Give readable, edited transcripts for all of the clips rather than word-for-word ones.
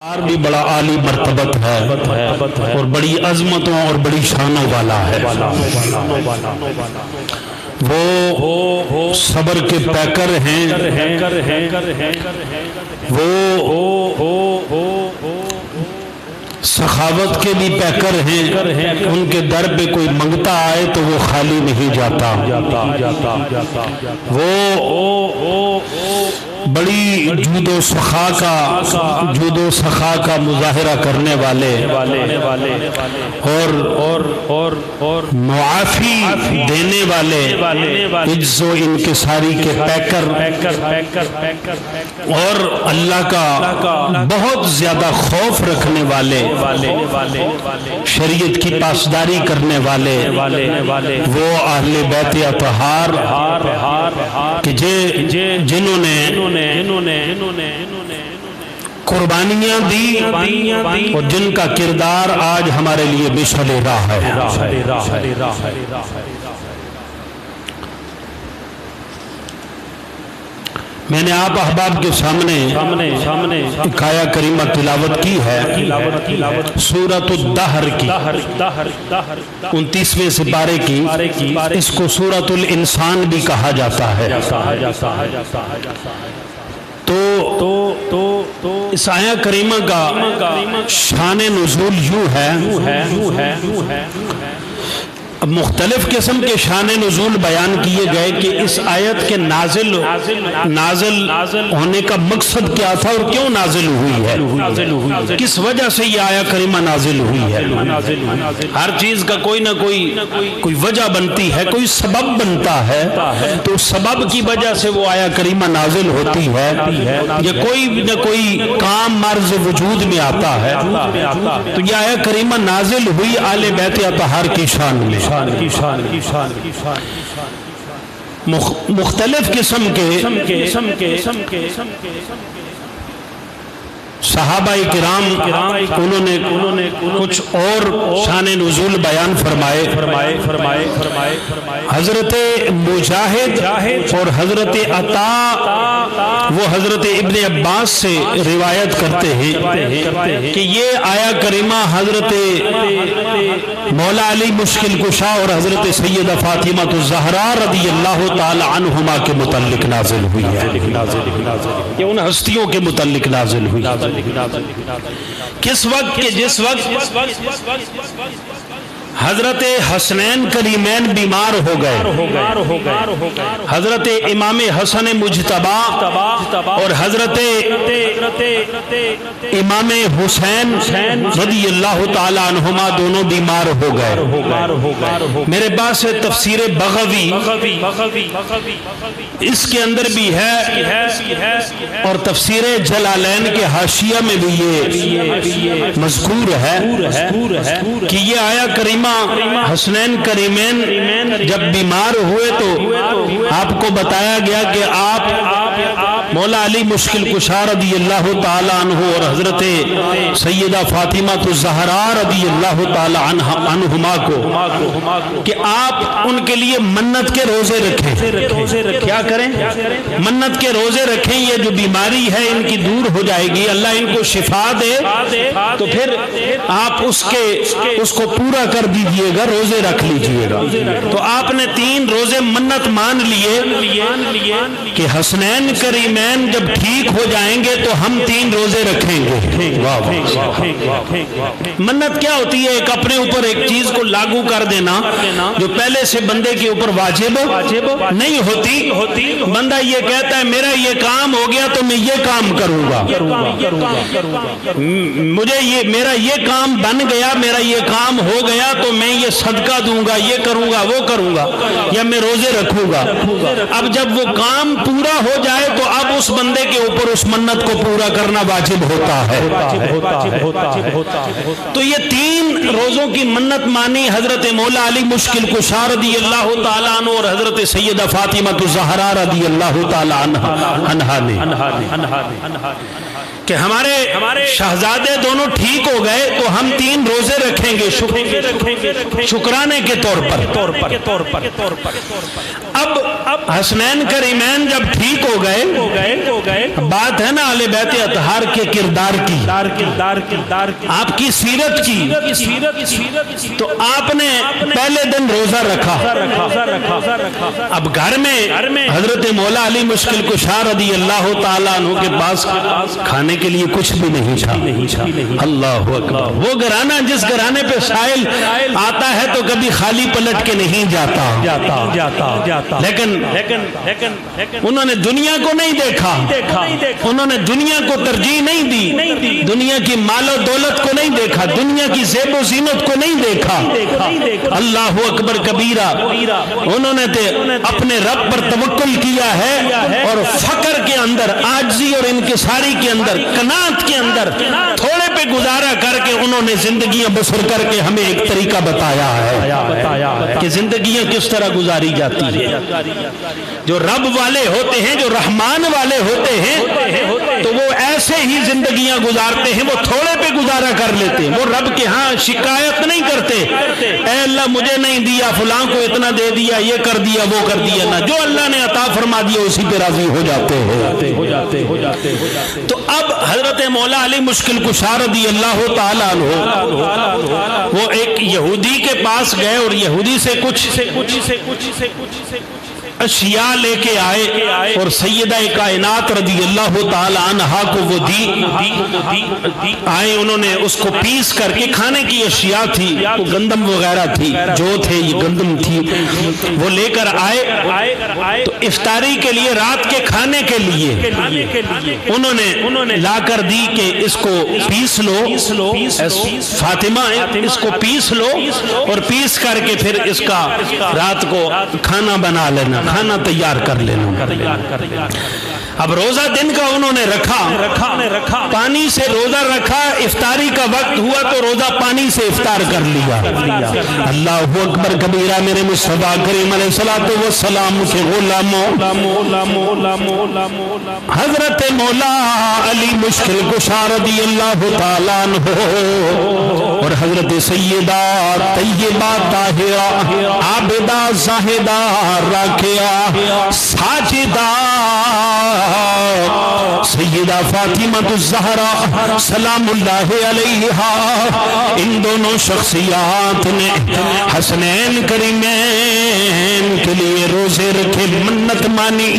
اور بھی بڑا عالی مرتبت ہے اور بڑی عظمتوں اور بڑی شانوں والا ہے۔ وہ صبر کے پیکر ہیں، وہ سخاوت کے بھی پیکر ہیں۔ ان کے در پہ کوئی منگتا آئے تو وہ خالی نہیں جاتا۔ وہ بڑی جود و سخا کا مظاہرہ کرنے والے اور معافی دینے والے، عجز و انکساری کے پیکر اور اللہ کا بہت زیادہ خوف رکھنے والے، شریعت کی پاسداری کرنے والے، وہ اہل بیت اطہار کہ جنہوں نے قربانیاں دی اور جن کا کردار آج ہمارے لیے مشعل راہ ہے۔ میں نے آپ احباب کے سامنے ایک آیہ کریمہ تلاوت کی ہے، سورۃ الدہر کی 29ویں سپارے کی۔ اس کو سورۃ الانسان بھی کہا جاتا ہے۔ تو اس آیہ کریمہ کا شان نزول یوں ہے، اب مختلف قسم کے شان نزول بیان کیے گئے کہ اس آیت کے نازل ہونے کا مقصد کیا تھا اور کیوں نازل ہوئی ہے، کس وجہ سے یہ آیہ کریمہ نازل ہوئی ہے۔ ہر چیز کا کوئی نہ کوئی وجہ بنتی ہے، کوئی سبب بنتا ہے، تو سبب کی وجہ سے وہ آیہ کریمہ نازل ہوتی ہے، یا کوئی نہ کوئی کام مرز وجود میں آتا ہے۔ تو یہ آیہ کریمہ نازل ہوئی آل بیت اطہار کی شان میں، مختلف قسم کے صحابہ کرام انہوں نے کچھ اور شان نزول بیان فرمائے۔ حضرت مجاہد اور حضرت عطا وہ حضرت ابن عباس سے روایت کرتے ہیں کہ یہ آیہ کریمہ حضرت مولا علی مشکل کشا اور حضرت سیدہ فاطمہ الزہراء رضی اللہ تعالی عنہما کے متعلق نازل ہوئی ہے، یہ ان ہستیوں کے متعلق نازل ہوئی۔ کس وقت کہ جس وقت حضرت حسنین کریمین بیمار ہو گئے، حضرت امام حسن مجتبی اور حضرت امام حسین رضی اللہ تعالی عنہما دونوں بیمار ہو گئے۔ میرے پاس ہے تفسیر بغوی، اس کے اندر بھی ہے اور تفسیر جلالین کے حاشیہ میں بھی یہ مذکور ہے کہ یہ آیہ کریمہ حسنین کریمین جب بیمار ہوئے تو آپ کو بتایا گیا کہ آپ مولا علی مشکل کشا رضی اللہ تعالی عنہ اور حضرت سیدہ فاطمہ الزہراء رضی اللہ تعالی عنہما کو کہ آپ ان کے لیے منت کے روزے رکھیں۔ کیا کریں؟ منت کے روزے رکھیں، یہ جو بیماری ہے ان کی دور ہو جائے گی، اللہ ان کو شفا دے، تو پھر آپ اس کو پورا کر دیجئے گا، روزے رکھ لیجئے گا۔ تو آپ نے 3 روزے منت مان لیے کہ حسنین کریمین جب ٹھیک ہو جائیں گے تو ہم 3 روزے رکھیں گے۔ منت کیا ہوتی ہے؟ ایک اپنے اوپر ایک چیز کو لاگو کر دینا جو پہلے سے بندے کے اوپر واجب نہیں ہوتی۔ بندہ یہ کہتا ہے میرا یہ کام ہو گیا تو میں یہ کام کروں گا، میرا یہ کام بن گیا، میرا یہ کام ہو گیا تو میں یہ صدقہ دوں گا، یہ کروں گا، وہ کروں گا، یا میں روزے رکھوں گا۔ اب جب وہ کام پورا ہو جائے تو اب اس بندے کے اوپر اس منت کو پورا کرنا واجب ہوتا ہے۔ تو یہ 3 روزوں کی منت مانی حضرت مولا علی مشکل کشا رضی اللہ تعالیٰ عنہ اور حضرت سیدہ فاطمہ الزہراء رضی اللہ تعالیٰ عنہا نے کہ ہمارے شہزادے دونوں ٹھیک ہو گئے تو ہم 3 روزے رکھیں گے شکرانے کے طور پر۔ اب حسنین کریمین جب ٹھیک ہو گئے، بات ہے نا اہل بیت اطہار کے کردار کی، آپ کی سیرت کی، تو آپ نے پہلے دن روزہ رکھا۔ اب گھر میں حضرت مولا علی مشکل کشا رضی اللہ تعالیٰ عنہ کے پاس کھانے کے لیے کچھ بھی نہیں تھا۔ اللہ اکبر۔ وہ گھرانہ جس گھرانے پہ سائل آتا ہے تو کبھی خالی پلٹ کے نہیں جاتا، لیکن انہوں نے دنیا کو نہیں دیکھا، انہوں نے دنیا کو ترجیح نہیں دی، دنیا کی مال و دولت کو نہیں دیکھا، دنیا کی زیب و زینت کو نہیں دیکھا۔ اللہ اکبر کبیرہ۔ انہوں نے اپنے رب پر توکل کیا ہے اور فقر کے اندر، عاجزی اور انکساری کے اندر، قناعت کے اندر تھوڑے پہ گزارا کر کے انہوں نے زندگیاں بسر کر کے ہمیں ایک طریقہ بتایا ہے کہ زندگیاں کس طرح گزاری جاتی ہے۔ جو رب والے ہوتے ہیں، جو رحمان والے ہوتے ہیں، تو وہ ایسے ہی زندگیاں گزارتے ہیں، وہ تھوڑے پہ گزارا کر لیتے ہیں، وہ رب کے ہاں شکایت نہیں کرتے، اے اللہ مجھے نہیں دیا، فلاں کو اتنا دے دیا، یہ کر دیا، وہ کر دیا، نہ، جو اللہ نے عطا فرما دیا اسی پہ راضی ہو جاتے ہیں۔ تو اب حضرت مولا علی مشکل کشا رضی اللہ تعالیٰ عنہ وہ ایک یہودی کے پاس گئے اور یہودی سے کچھ اشیاء لے کے آئے اور سیدہ کائنات رضی اللہ تعالی عنہا کو وہ دی آئے، انہوں نے اس کو پیس کر کے، کھانے کی اشیاء تھی، وہ گندم وغیرہ تھی، جو تھے یہ گندم تھی، وہ لے کر آئے تو افطاری کے لیے، رات کے کھانے کے لیے انہوں نے لا کر دی کہ اس کو پیس لو فاطمہ، اس کو پیس لو اور پیس کر کے پھر اس کا رات کو کھانا بنا لینا، کھانا تیار کر لینا۔ اب روزہ دن کا انہوں نے رکھا، پانی سے روزہ رکھا، افطاری کا وقت ہوا تو روزہ پانی سے افطار کر لیا۔ اللہ اکبر کبیرہ۔ میرے مصطفیٰ کریم علیہ الصلوۃ والسلام کے غلاموں، حضرت مولا علی مشکل کشا رضی اللہ تعالیٰ عنہ اور حضرت سیدہ طیبہ طاہرہ عابدہ زاہدہ راکعہ ساجدہ سیدہ فاطمہ الزہرا سلام اللہ علیہا، ان دونوں شخصیات نے حسنین کریمین کے لیے روزے رکھے، منت مانی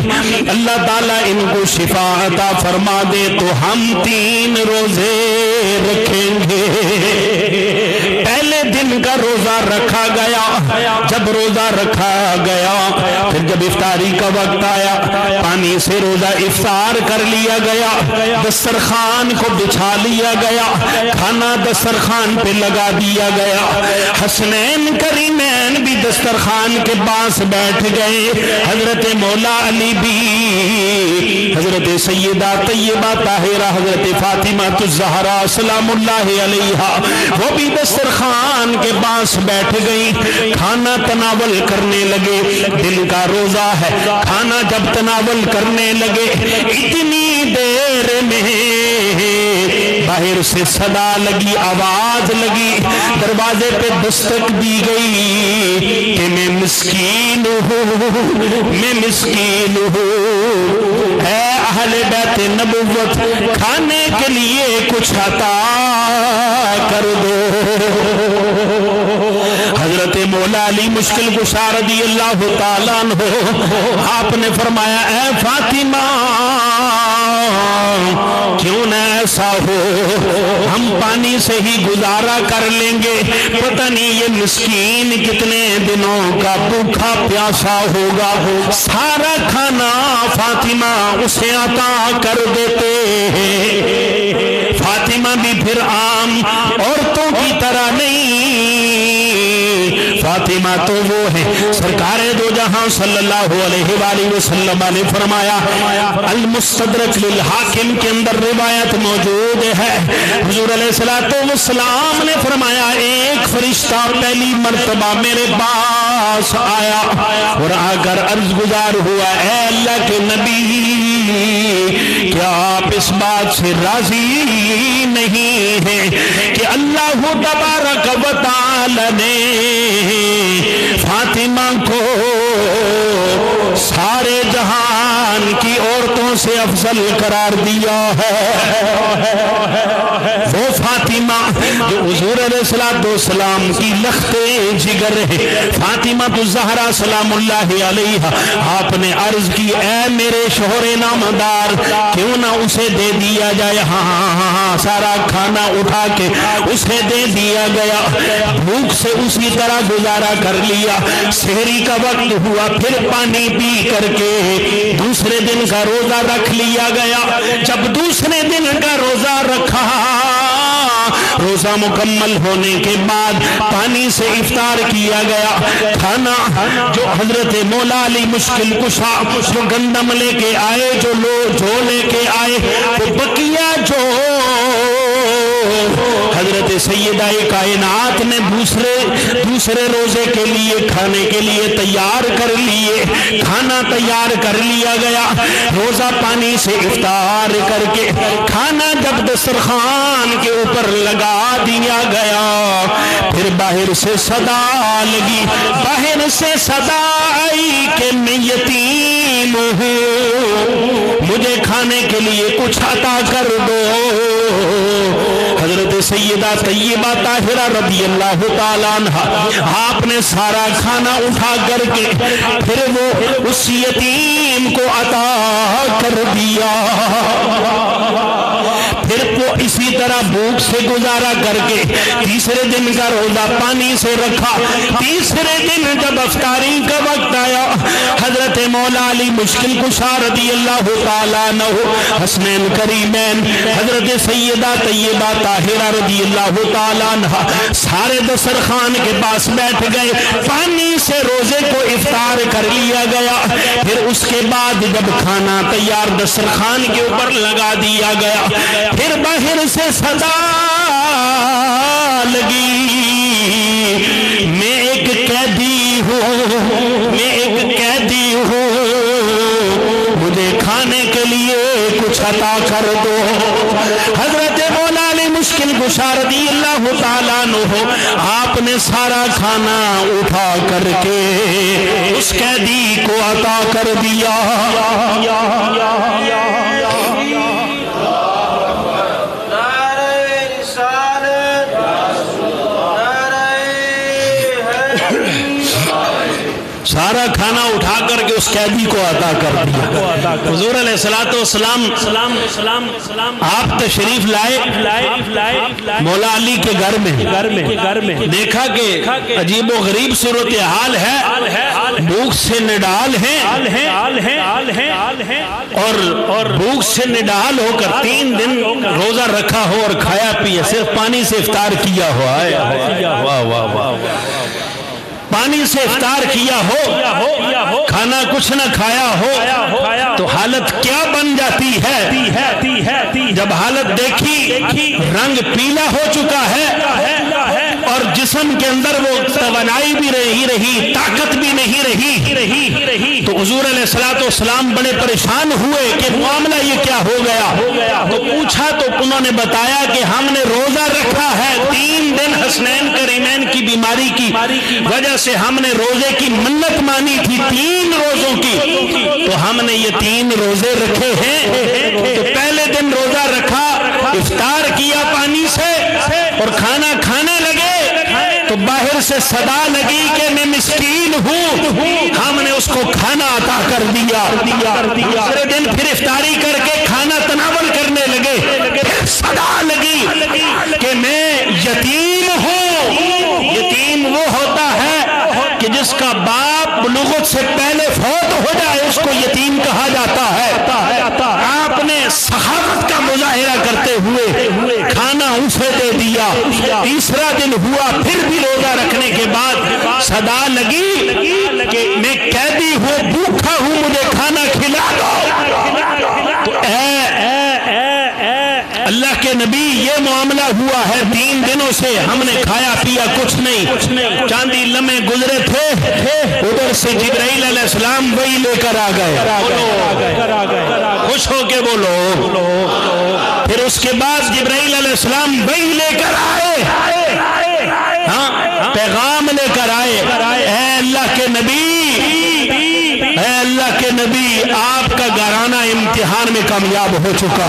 اللہ تعالیٰ ان کو شفا عطا فرما دے تو ہم 3 روزے رکھیں گے۔ پہلے دن کا روزہ رکھا گیا، جب روزہ رکھا گیا پھر جب افطاری کا وقت آیا، پانی سے روزہ افطار کر لیا گیا، دسترخوان کو بچھا لیا گیا، کھانا دسترخوان پہ لگا دیا گیا، حسنین کریمین بھی دسترخوان کے پاس بیٹھ گئے، حضرت مولا علی بھی، حضرت سیدہ طیبہ طاہرہ حضرت فاطمہ الزہرا سلام اللہ علیہا وہ بھی دسترخوان کے پاس بیٹھ گئی، کھانا تناول کرنے لگے۔ دل کا روزہ ہے، کھانا جب تناول کرنے لگے، اتنی دیر میں باہر سے صدا لگی، آواز لگی، دروازے پہ دستک دی گئی کہ میں مسکین ہوں، میں مسکین ہوں، اے اہل بیت نبوت کھانے کے لیے کچھ عطا کر دو۔ حضرت مولا علی مشکل کشا رضی اللہ تعالیٰ عنہ آپ نے فرمایا، اے فاطمہ کیوں نہ ایسا ہو، ہم پانی سے ہی گزارا کر لیں گے، پتہ نہیں یہ مسکین کتنے دنوں کا بھوکا پیاسا ہوگا، سارا کھانا فاطمہ اسے عطا کر دیتے ہیں۔ فاطمہ بھی پھر عام عورتوں کی طرح نہیں، فاطمہ تو وہ ہے سرکار دو جہاں صلی اللہ علیہ وآلہ وسلم نے فرمایا، المستدرک للحاکم کے اندر روایت موجود ہے، حضور علیہ السلام نے فرمایا ایک فرشتہ پہلی مرتبہ میرے پاس آیا اور آ کر عرض گزار ہوا، اے اللہ کے نبی کیا آپ اس بات سے راضی نہیں ہیں کہ اللہ تبارک و تعالی نے فاطمہ کو افضل قرار دیا ہے۔ وہ فاطمہ جو حضور علیہ السلام کی لختے جگر ہے، فاطمہ الزہرا سلام اللہ علیہا، آپ نے عرض کی اے میرے شوہر نامدار کیوں نہ اسے دے دیا جائے؟ ہاں سارا کھانا اٹھا کے اسے دے دیا گیا، بھوک سے اسی طرح گزارا کر لیا۔ سحری کا وقت ہوا، پھر پانی پی کر کے دوسرے دن کا روزہ رکھ لیا گیا۔ جب دوسرے دن کا روزہ رکھا، روزہ مکمل ہونے کے بعد پانی سے افطار کیا گیا۔ کھانا جو حضرت مولا علی مشکل کشا جو گندم لے کے آئے، جو لے کے آئے، وہ بقیہ جو حضرت سیدہ کائنات نے دوسرے روزے کے لیے کھانے کے لیے تیار کر لیے، کھانا تیار کر لیا گیا۔ روزہ پانی سے افطار کر کے کھانا جب دسترخوان کے اوپر لگا دیا گیا، پھر باہر سے صدا لگی، باہر سے صدا آئی کہ میں یتیم ہوں، مجھے کھانے کے لیے کچھ عطا کر دو۔ حضرت سیدہ طیبہ طاہرہ رضی اللہ تعالیٰ عنہ، آپ نے سارا کھانا اٹھا کر کے پھر وہ اس یتیم کو عطا کر دیا۔ پھر وہ اسی طرح بھوک سے گزارا کر کے تیسرے دن کا روزہ پانی سے رکھا۔ تیسرے دن جب افطاری کا وقت آیا، حضرت مولا علی مشکل کشا رضی اللہ تعالیٰ عنہ، حسنین کریمین حضرت سیدہ طیبہ طاہرہ رضی اللہ تعالیٰ عنہ سارے دسترخوان کے پاس بیٹھ گئے، پانی سے روزے کو افطار کر لیا گیا۔ پھر اس کے بعد جب کھانا تیار دسترخوان کے اوپر لگا دیا گیا، پھر باہر سے صدا لگی، میں ایک قیدی ہوں، میں ایک قیدی ہوں، مجھے کھانے کے لیے کچھ عطا کر دو۔ حضرت مولا علی مشکل کشا رضی اللہ تعالیٰ عنہ، آپ نے سارا کھانا اٹھا کر کے اس قیدی کو عطا کر دیا۔ سارا کھانا اٹھا کر کے اس قیدی کو عطا کر دیا۔ حضور علیہ السلام آپ تشریف لائے مولا علی کے گھر میں، دیکھا کہ عجیب و غریب صورتحال ہے، بھوک سے نڈال ہیں اور بھوک سے نڈال ہو کر 3 دن روزہ رکھا ہو اور کھایا پیا صرف پانی سے افطار کیا ہوا ہے۔ واہ واہ واہ، پانی سے افطار کیا ہو، کھانا کچھ نہ کھایا ہو تو حالت کیا بن جاتی ہے؟ جب حالت دیکھی رنگ پیلا ہو چکا ہے اور جسم کے اندر وہ توانائی بھی نہیں رہی، طاقت بھی نہیں رہی، تو حضور علیہ السلام بڑے پریشان ہوئے کہ معاملہ یہ کیا ہو گیا؟ تو پوچھا تو انہوں نے بتایا کہ ہم نے روزہ رکھا ہے 3 دن، حسنین کریمین کی بیماری کی وجہ سے ہم نے روزے کی منت مانی تھی 3 روزوں کی، تو ہم نے یہ 3 روزے رکھے ہیں۔ تو پہلے دن روزہ رکھا، افطار کیا پانی سے اور کھانا کھانے لگے تو باہر سے صدا لگی کہ میں مسکین ہوں، ہم نے اس کو کھانا عطا کر دیا۔ دوسرے دن پھر افطاری کر کے کھانا تناول کرنے لگے، پھر صدا لگی کہ میں یتیم ہوں۔ یتیم وہ ہوتا ہے کہ جس کا باپ بلوغت سے پہلے فوت ہو جائے، اس کو یتیم کہا جاتا ہے۔ آپ نے سخاوت کا مظاہرہ کرتے ہوئے کھانا اسے دے دیا۔ تیسرا دن ہوا، پھر بھی روزہ رکھنے کے بعد صدا لگی کہ میں قیدی ہوں، بھوکا ہوں، مجھے کھانا کھلا دو۔ تو اللہ کے نبی یہ معاملہ ہوا ہے، 3 دنوں سے ہم نے کھایا پیا کچھ نہیں، چاندی لمحے گزرے تھے، ادھر سے جبرائیل علیہ السلام وہی لے کر آ گئے، خوش ہو کے بولو۔ پھر اس کے بعد جبرائیل علیہ السلام وہی لے کر آئے، ہاں پیغام لے کر آئے، اے اللہ کے نبی، اے اللہ کے نبی، آپ کا گھرانہ امتحان میں کامیاب ہو چکا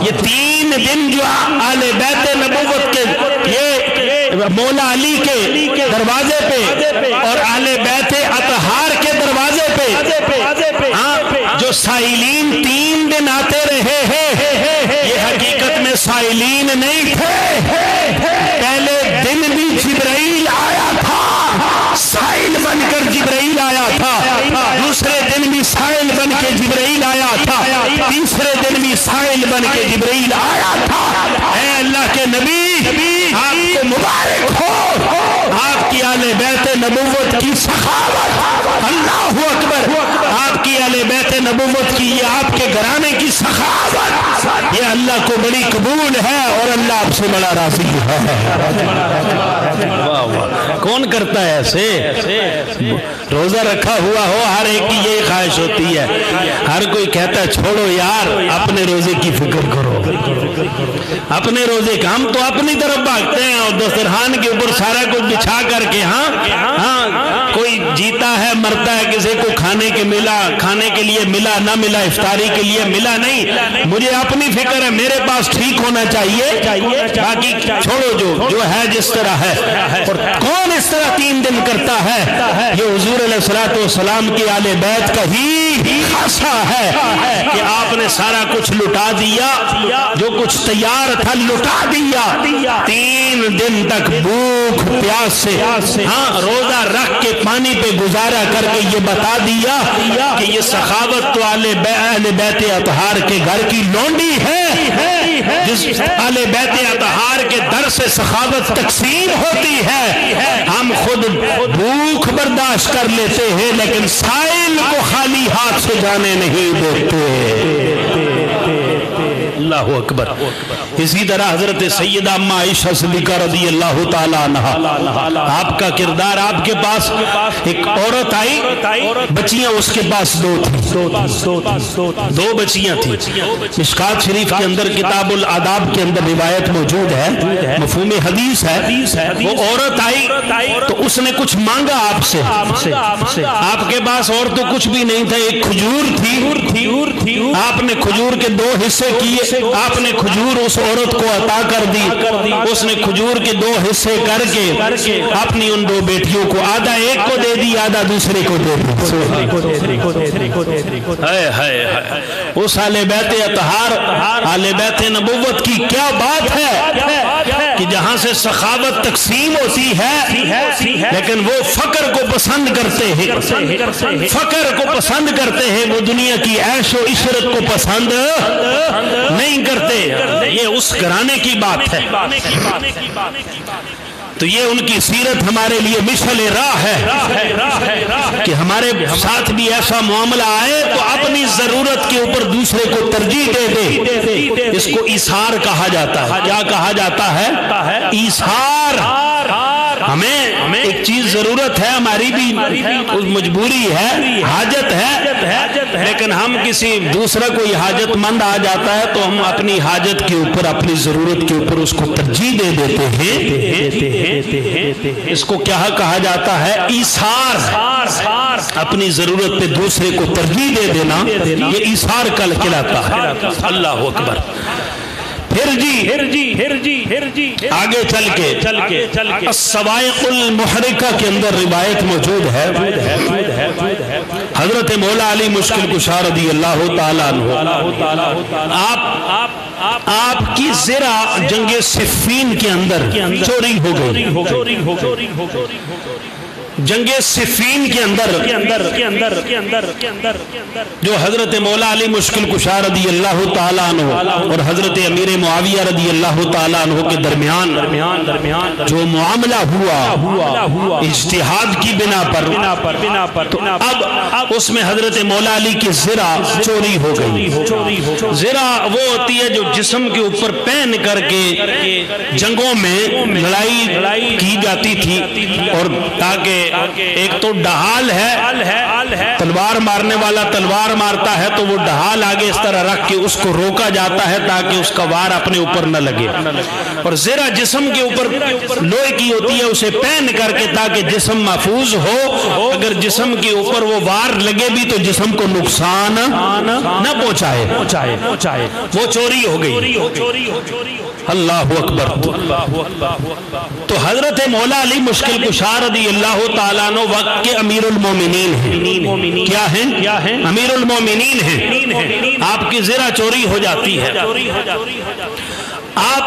یہ 3 دن جو اہل بیت نبوت کے یہ مولا علی کے دروازے پہ اور اہل بیت اطہار کے دروازے پہ جو سائلین 3 دن آتے رہے ہیں، یہ حقیقت میں سائلین نہیں تھے، پہلے دن بھی جبرائیل آیا تھا، سائل بن کر جبرائیل آیا تھا، دوسرے دن بھی سائل بن کے جبرائیل آیا تھا، تیسرے دن بھی سائل بن کے جبرائیل آیا تھا۔ اے اللہ کے نبی، آپ کو مبارک ہو، آپ کی اہل بیت نبوت کی سخاوت، اللہ اکبر، آپ کی اہل بیت نبوت کی یہ آپ کے گھرانے کی سخاوت یہ اللہ کو بڑی قبول ہے اور اللہ آپ سے بڑا راضی ہے۔ کون کرتا ہے ایسے؟ روزہ رکھا ہوا ہو ہر ایک کی یہی خواہش ہوتی ہے، ہر کوئی کہتا ہے چھوڑو یار اپنے روزے کی فکر کرو، اپنے روزے کا، ہم تو اپنی طرف بھاگتے ہیں اور دسترخوان کے اوپر سارا کچھ بچھا کر کے کوئی جیتا ہے مرتا ہے، کسی کو کھانے کے لیے ملا نہ ملا، افطاری کے لیے ملا نہیں، مجھے اپنی فکر ہے، میرے پاس ٹھیک ہونا چاہیے، باقی چھوڑو جو ہے جس طرح ہے۔ اور کون اس طرح 3 دن کرتا ہے؟ یہ حضور علیہ الصلوۃ والسلام کی اہل بیت کا ہی خاصہ ہے کہ آپ نے سارا کچھ لٹا دیا، جو کچھ تیار تھا لٹا دیا، 3 دن تک بھوک پیاس سے روزہ رکھ کے پانی پہ گزارا کر کے یہ بتا دیا کہ یہ سخاوت تو اہل بیت اطہار کے گھر کی لونڈی ہے، جس اہل بیت اطہار کے در سے سخاوت تقسیم ہوتی ہے، ہم خود بھوک برداشت کر لیتے ہیں لیکن سائل کو خالی ہاتھ سے جانے نہیں دیتے۔ اللہ اکبر۔ اسی طرح حضرت سیدہ اما عائشہ صدیقہ رضی اللہ تعالی عنہا، آپ کا کردار، آپ کے پاس ایک عورت آئی، بچیاں اس کے پاس 2 بچیاں تھیں۔ مشکات شریف کے اندر کتاب الآداب کے اندر روایت موجود ہے، مفہوم حدیث ہے، وہ عورت آئی تو اس نے کچھ مانگا آپ سے، آپ کے پاس اور تو کچھ بھی نہیں تھا، ایک کھجور تھی، آپ نے کھجور کے 2 حصے کیے، آپ نے کھجور اس عورت کو عطا کر دی، اس نے کھجور کے 2 حصے کر کے اپنی ان 2 بیٹیوں کو آدھا ایک کو دے دی، آدھا دوسرے کو دے دی۔ اس اہل بیت اطہار، اہل بیت نبوت کی کیا بات ہے کہ جہاں سے سخاوت تقسیم ہوتی ہے لیکن وہ فقر کو پسند کرتے ہیں، فقر کو پسند کرتے ہیں، وہ دنیا کی عیش و عشرت کو پسند نہیں کرتے۔ یہ اس گھرانے کی بات ہے، تو یہ ان کی سیرت ہمارے لیے مشعل راہ ہے کہ ہمارے ساتھ بھی ایسا معاملہ آئے تو اپنی ضرورت کے اوپر دوسرے کو ترجیح دے دے۔ اس کو ایثار کہا جاتا ہے۔ کیا کہا جاتا ہے؟ ایثار۔ ہمیں ایک چیز ضرورت ہے، ہماری بھی مجبوری ہے، حاجت ہے، لیکن ہم کسی دوسرا کوئی حاجت مند آ جاتا ہے تو ہم اپنی حاجت کے اوپر، اپنی ضرورت کے اوپر اس کو ترجیح دے دیتے ہیں۔ اس کو کیا کہا جاتا ہے؟ ایثار۔ اپنی ضرورت پہ دوسرے کو ترجیح دے دینا، یہ ایثار کہلاتا ہے۔ اللہ اکبر۔ پھر آگے چل کے السوائق المحرکہ کے اندر روایت موجود ہے، حضرت مولا علی مشکل کشا رضی اللہ تعالیٰ عنہ، آپ کی زرہ جنگ صفین کے اندر چوری ہو گئی، جنگ صفین کے اندر جو حضرت مولا علی مشکل کشا رضی اللہ تعالیٰ عنہ اور حضرت امیر معاویہ رضی اللہ تعالیٰ عنہ کے درمیان جو معاملہ ہوا اجتہاد کی بنا پر، تو اب اس میں حضرت مولا علی کی زرہ چوری ہو گئی۔ زرہ وہ ہوتی ہے جو جسم کے اوپر پہن کر کے جنگوں میں لڑائی کی جاتی تھی اور تاکہ ایک تو ڈھال ہے، تلوار مارنے والا تلوار مارتا ہے تو وہ ڈھال آگے اس طرح رکھ کے اس کو روکا جاتا ہے تاکہ اس کا وار اپنے اوپر نہ لگے، اور زرہ جسم کے اوپر لوہے کی ہوتی ہے، اسے پہن کر کے تاکہ جسم محفوظ ہو، اگر جسم کے اوپر وہ وار لگے بھی تو جسم کو نقصان نہ پہنچائے، وہ چوری ہو گئی۔ اللہ اکبر۔ تو حضرت مولا علی مشکل کشا رضی اللہ تعالیٰ عنہ وقت کے امیر المومنین ہیں۔ کیا ہیں؟ امیر المومنین ہیں۔ آپ کی زرہ چوری ہو جاتی ہے، آپ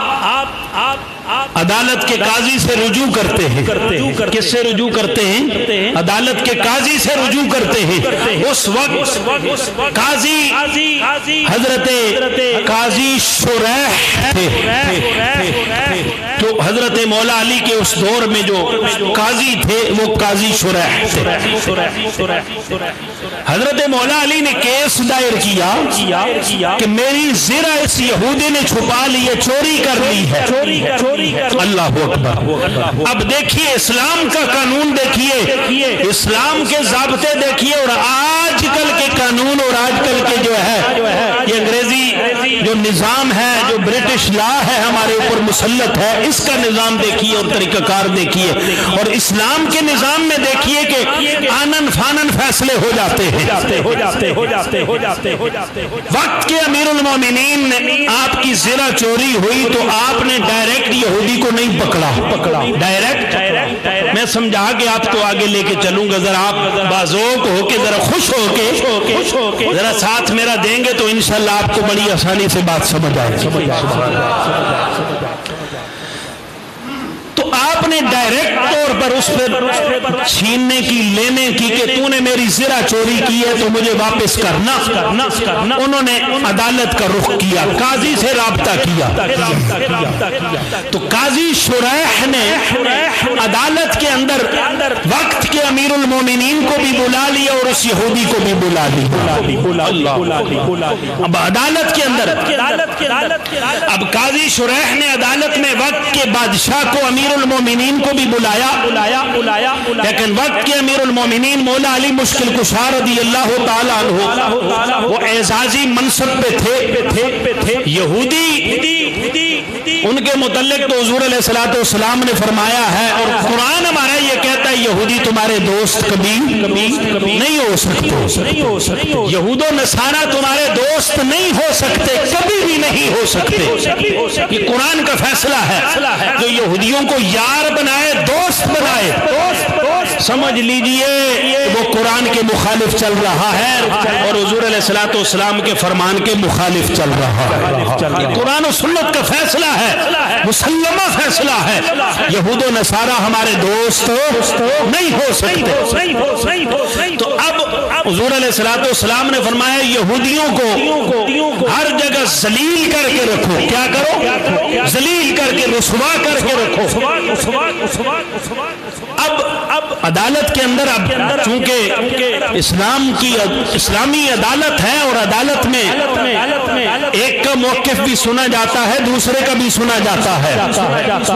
عدالت کے قاضی سے رجوع کرتے ہیں۔ کس سے رجوع کرتے ہیں؟ عدالت کے قاضی سے رجوع کرتے ہیں۔ اس وقت قاضی حضرت قاضی شریح تھے، جو حضرت مولا علی کے اس دور میں جو قاضی تھے وہ قاضی شریح تھے۔ حضرت مولا علی نے کیس دائر کیا کہ میری زرہ اس یہودی نے چھپا لی ہے، چوری کر لی ہے۔ اللہ اکبر۔ اب دیکھیے اسلام کا قانون دیکھیے، اسلام کے ضابطے دیکھیے، اور آج کل کے قانون اور آج کل کے جو ہے یہ انگریزی جو نظام ہے، جو برٹش لا ہے ہمارے اوپر مسلط ہے، اس کا نظام دیکھیے اور طریقہ کار دیکھیے، اور اسلام کے نظام میں دیکھیے کہ آنن فانن فیصلے ہو جاتے ہیں۔ وقت کے امیر المومنین نے آپ کی زرہ چوری ہوئی تو آپ نے ڈائریکٹ یہودی کو نہیں پکڑا، ڈائریکٹ میں سمجھا کہ آپ کو آگے لے کے چلوں گا، ذرا آپ بازوق ہو کے ذرا خوش ہو کے ذرا ساتھ میرا دیں گے تو انشاءاللہ آپ کو بڑی آسانی سے بات سمجھ آئے گی۔ تو آپ نے ڈائریکٹ طور پر اس پر چھیننے کی، لینے کی کہ تو نے میری زرہ چوری کی ہے تو مجھے واپس کرنا۔ انہوں نے عدالت کا رخ کیا، قاضی سے رابطہ کیا، تو قاضی شریح نے عدالت کے اندر وقت کے امیر المومنین کو بھی بلا لیا اور اس یہودی کو بھی بلا لیا۔ اب عدالت کے اندر اب قاضی شریح نے عدالت میں وقت کے بادشاہ کو، امیر المومنین کو بھی بلایا، لیکن وقت کے امیر المومنین مولا علی مشکل کشا رضی اللہ تعالیٰ عنہ وہ اعزازی منصب پہ تھے۔ یہودی ان کے متعلق تو حضور علیہ السلام نے فرمایا ہے، اور قرآن ہمارا یہ کہتا ہے یہودی تمہارے دوست کبھی نہیں ہو سکتے، یہود و نصارہ تمہارے دوست نہیں ہو سکتے، کبھی بھی نہیں ہو سکتے۔ یہ قرآن کا فیصلہ ہے، جو یہودیوں کو یار بنائے، دوست بنائے، سمجھ لیجئے وہ قرآن کے مخالف چل رہا ہے اور حضور علیہ السلام کے فرمان کے مخالف چل رہا ہے۔ یہ قرآن و سنت کا فیصلہ ہے، مسلمہ فیصلہ ہے، یہود و نصارہ ہمارے دوست نہیں ہو سکتے۔ تو اب حضور علیہ السلام نے فرمایا یہودیوں کو ہر جگہ ذلیل کر کے رکھو۔ کیا کرو؟ ذلیل کر کے، رسوا کر کے رکھو۔ اب عدالت کے اندر چونکہ اسلامی عدالت ہے، اور عدالت میں ایک کا موقف بھی سنا جاتا ہے، دوسرے کا بھی سنا جاتا ہے،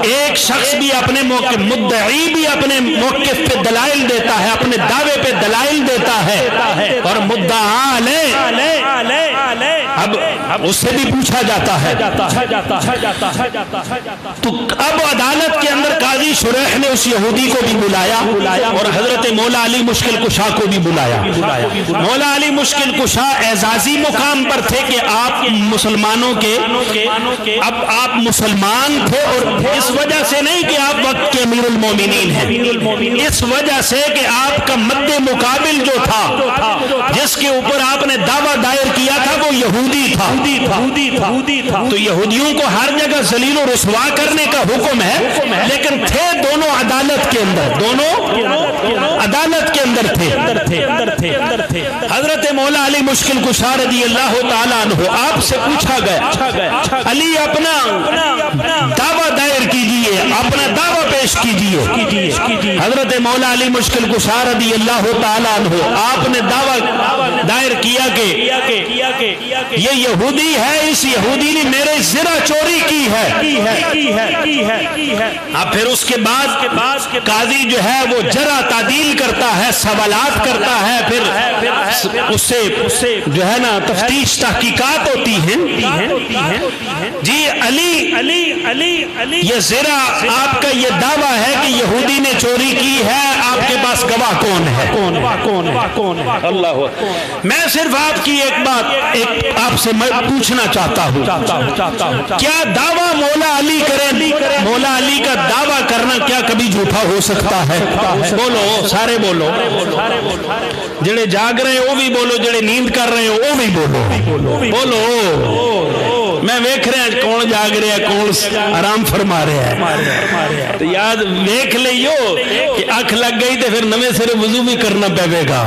ایک شخص بھی اپنے موقف، مدعی بھی اپنے موقف پہ دلائل دیتا ہے، اپنے دعوے پہ دلائل دیتا ہے، اور مدعا اب اس سے بھی پوچھا جاتا ہے۔ تو اب عدالت کے اندر قاضی شریح نے اس یہودی کو بھی بلایا اور حضرت مولا علی مشکل کشا کو بھی بلایا۔ مولا علی مشکل کشا اعزازی مقام پر تھے کہ آپ مسلمانوں کے، اب آپ مسلمان تھے، اور اس وجہ سے نہیں کہ آپ وقت کے امیر المومنین ہیں، اس وجہ سے کہ آپ کا مد مقابل جو تھا، جس کے اوپر آپ نے دعویٰ دائر کیا تھا، وہ یہودی تھا۔ تو یہودیوں کو ہر جگہ ذلیل و رسوا کرنے کا حکم ہے، لیکن تھے دونوں عدالت کے اندر، دونوں عدالت کے اندر تھے۔ حضرت مولا علی مشکل کشا رضی اللہ تعالیٰ عنہ آپ سے پوچھا گیا علی اپنا دعویٰ دائر کیجئے، اپنا دعویٰ پیش کیجئے۔ حضرت مولا علی مشکل کشا رضی اللہ تعالیٰ عنہ آپ نے دعویٰ دائر کیا کہ یہ یہودی ہے، اس یہودی نے میرے زرہ چوری کی ہے۔ اب پھر اس کے بعد قاضی جو ہے وہ جرح تعدیل کرتا ہے، سوالات کرتا ہے، پھر اس سے جو ہے نا تفتیش تحقیقات ہوتی ہیں۔ جی علی یہ زرہ آپ کا یہ دعویٰ ہے کہ یہودی نے چوری کی ہے، آپ کے پاس گواہ کون ہے؟ اللہ میں صرف آپ کی ایک بات آپ سے پوچھنا چاہتا ہوں، کیا دعویٰ مولا علی کریں؟ مولا علی کا دعویٰ کرنا کیا کبھی جھوٹا ہو سکتا ہے؟ بولو سارے بولو، جڑے جاگ رہے ہیں وہ بھی بولو، جڑے نیند کر رہے ہیں وہ بھی بولو۔ میں ویکھ رہے ہیں کون جاگ رہے ہیں، کون آرام فرما رہے ہیں۔ تو یاد ویکھ لئیو کہ اکھ لگ گئی تو پھر نویں سرے وضو بھی کرنا پے گا۔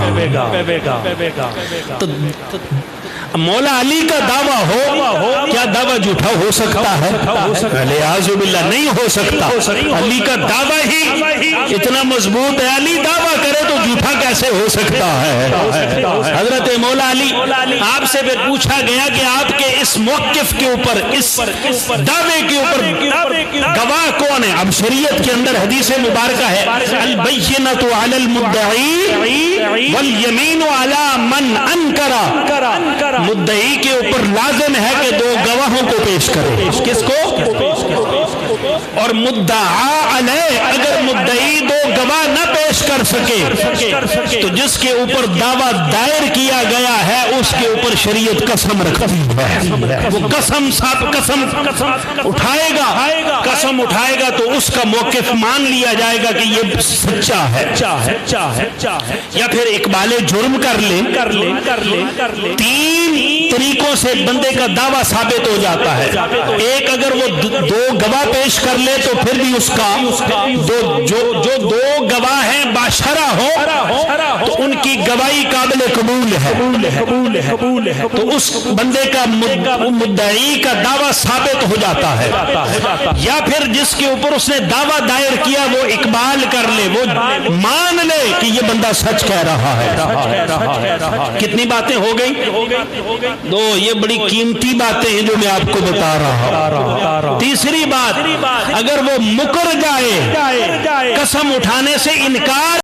تو مولا علی کا دعویٰ ہو، کیا دعویٰ جھوٹا ہو سکتا ہے؟ اعوذ باللہ نہیں ہو سکتا۔ علی کا دعویٰ ہی اتنا مضبوط ہے، علی دعویٰ کرے تو جھوٹا کیسے ہو سکتا ہے؟ حضرت مولا علی آپ سے پھر پوچھا گیا کہ آپ کے اس موقف کے اوپر، اس دعوے کے اوپر گواہ کون ہے؟ اب شریعت کے اندر حدیث مبارکہ ہے البینۃ علی المدعی والیمین علی من انکر، مدعی کے اوپر لازم ہے کہ دو گواہوں کو پیش کرے۔ کس کو؟ اور مدعا علیہ، اگر مدعی دو گواہ نہ پیش کر سکے تو جس کے اوپر دعویٰ دائر کیا گیا ہے اس کے اوپر شریعت قسم رکھتی ہے، وہ قسم اٹھائے گا تو اس کا موقف مان لیا جائے گا کہ یہ سچا ہے۔ یا پھر اقبال جرم کر لے، تین طریقوں سے بندے کا دعویٰ ثابت ہو جاتا ہے۔ ایک، اگر وہ دو گواہ پیش کر لے تو پھر بھی اس کا جو دو گواہ ہیں باشرہ ہو تو ان کی گواہی قابل قبول ہے، تو اس بندے کا مدعی کا دعویٰ ثابت ہو جاتا ہے۔ یا پھر جس کے اوپر اس نے دعویٰ دائر کیا وہ اقبال کر لے، وہ مان لے کہ یہ بندہ سچ کہہ رہا ہے۔ کتنی باتیں ہو گئی؟ دو، یہ بڑی قیمتی باتیں ہیں جو میں آپ کو بتا رہا ہوں۔ تیسری بات، اگر وہ مکر جائے، قسم اٹھانے سے انکار